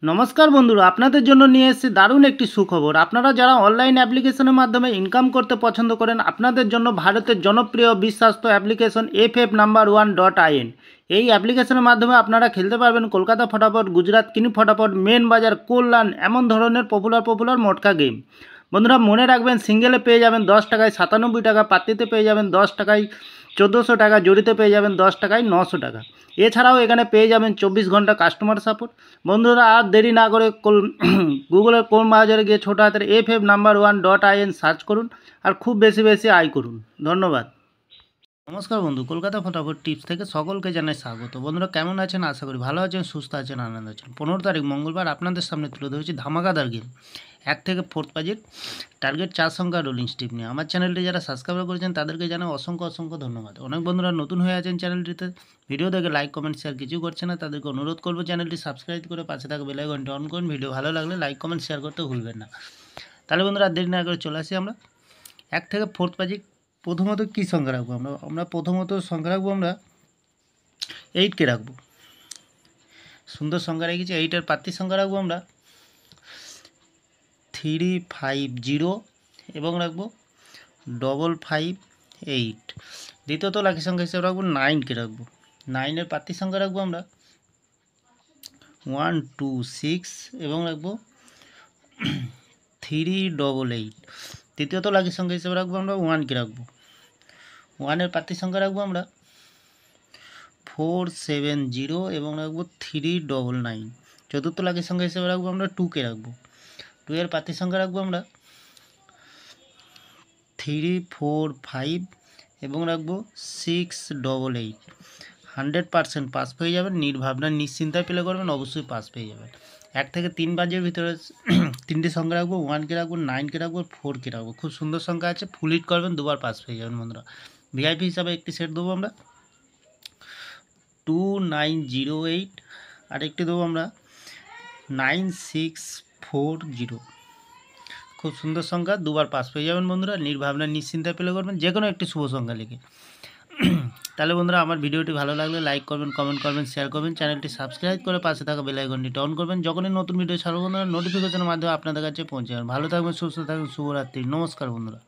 নমস্কার বন্ধুরা, আপনাদের জন্য নিয়ে এসেছি দারুণ একটি সুখবর। আপনারা যারা অনলাইন অ্যাপ্লিকেশনের মাধ্যমে ইনকাম করতে পছন্দ করেন, আপনাদের জন্য ভারতের জনপ্রিয় বিশ্বাস্ত অ্যাপ্লিকেশন FF No.1.in। এই অ্যাপ্লিকেশনের মাধ্যমে আপনারা খেলতে পারবেন কলকাতা ফটাফট, গুজরাট কিনি ফটাফট, মেন বাজার, কল্যাণ, এমন ধরনের পপুলার মটকা গেম। বন্ধুরা মনে রাখবেন, সিঙ্গেলে পেয়ে যাবেন 10 টাকায় 97 টাকা, পাত্তিতে পেয়ে যাবেন 10 টাকায় 1400 টাকা, জড়িতে পেয়ে যাবেন 10 টাকায় 900 টাকা। এছাড়াও এখানে পেয়ে যাবেন 24 ঘন্টা কাস্টমার সাপোর্ট। বন্ধুরা আর দেরি না করে গুগলের কোন বাজারে গিয়ে ছোটো হাতের FF No.1.in সার্চ করুন আর খুব বেশি আয় করুন। ধন্যবাদ। নমস্কার বন্ধু, কলকাতা ফটাফট টিপস থেকে সকলকে জানাই স্বাগত। বন্ধুরা কেমন আছেন? আশা করি ভালো আছেন, সুস্থ আছেন, আনন্দ আছেন। 15 তারিখ মঙ্গলবার আপনাদের সামনে তুলে ধরেছি ধামাকাদার গেম 1 থেকে 4 বাজির টার্গেট 4 সংখ্যা রোলিং স্টিপ নিয়ে। আমার চ্যানেলটি যারা সাবস্ক্রাইব করেছেন তাদেরকে জানাই অসংখ্য ধন্যবাদ। অনেক বন্ধুরা নতুন হয়ে আছেন চ্যানেলটিতে, ভিডিও দেখে লাইক কমেন্ট শেয়ার কিছু করছে না, তাদেরকে অনুরোধ করবো চ্যানেলটি সাবস্ক্রাইব করে পাশে থাকা বেল আইকনটি অন করুন। ভিডিও ভালো লাগলে লাইক কমেন্ট শেয়ার করতে ভুলবেন না। তাহলে বন্ধুরা দেরি না করে চলে আসি আমরা 1 থেকে 4 বাজি। প্রথমত কী সংখ্যা রাখবো আমরা প্রথমত সংখ্যা রাখবো আমরা 8কে রাখবো। সুন্দর সংখ্যা রেখেছি। 8-এর প্রার্থীর সংখ্যা রাখবো আমরা 350 এবং রাখবো 558। দ্বিতীয়ত লাকি সংখ্যা হিসেবে রাখবো 9কে রাখবো। 9-এর প্রার্থীর সংখ্যা রাখবো আমরা 126 এবং রাখবো 388। তৃতীয়ত লাকি সংখ্যা হিসেবে রাখবো আমরা 1কে রাখবো। 1-এর প্রার্থীর সংখ্যা রাখবো আমরা 470 এবং রাখবো 399। চতুর্থ লাকি সংখ্যা হিসেবে রাখবো আমরা 2কে রাখবো। 2-এর প্রার্থীর সংখ্যা রাখবো আমরা 345 এবং রাখবো 688। 100% পাস পেয়ে যাবেন। নির্ভাবনা নিশ্চিন্তায় প্লে করবেন, অবশ্যই পাস পেয়ে যাবেন। 1 থেকে 3 বাজের ভিতরে 3টে সংখ্যা রাখবো, 1কে রাখবো, 9কে রাখবো, 4কে রাখবো। খুব সুন্দর সংখ্যা আছে, ফুল হিট করবেন, দুবার পাস পেয়ে যাবেন বন্ধুরা। ভিআইপি হিসাবে একটি সেট দেবো আমরা 2908, আর একটি দেবো আমরা 9640। খুব সুন্দর সংখ্যা, দুবার পাস পেয়ে যাবেন বন্ধুরা। নির্ভাবনা নিশ্চিন্তায় প্লে করবেন, যে কোনো একটি শুভ সংখ্যা লিখে। তাহলে বন্ধুরা আমার ভিডিওটি ভালো লাগলে লাইক করবেন, কমেন্ট করবেন, শেয়ার করবেন, চ্যানেলটি সাবস্ক্রাইব করে পাশে থাকা বেল আইকনটি অন করবেন। যখনই নতুন ভিডিও ছাড়ব বন্ধুরা নোটিফিকেশনের মাধ্যমে আপনাদের কাছে পৌঁছে যাবেন। ভালো থাকবেন, সুস্থ থাকবেন, শুভরাত্রি। নমস্কার বন্ধুরা।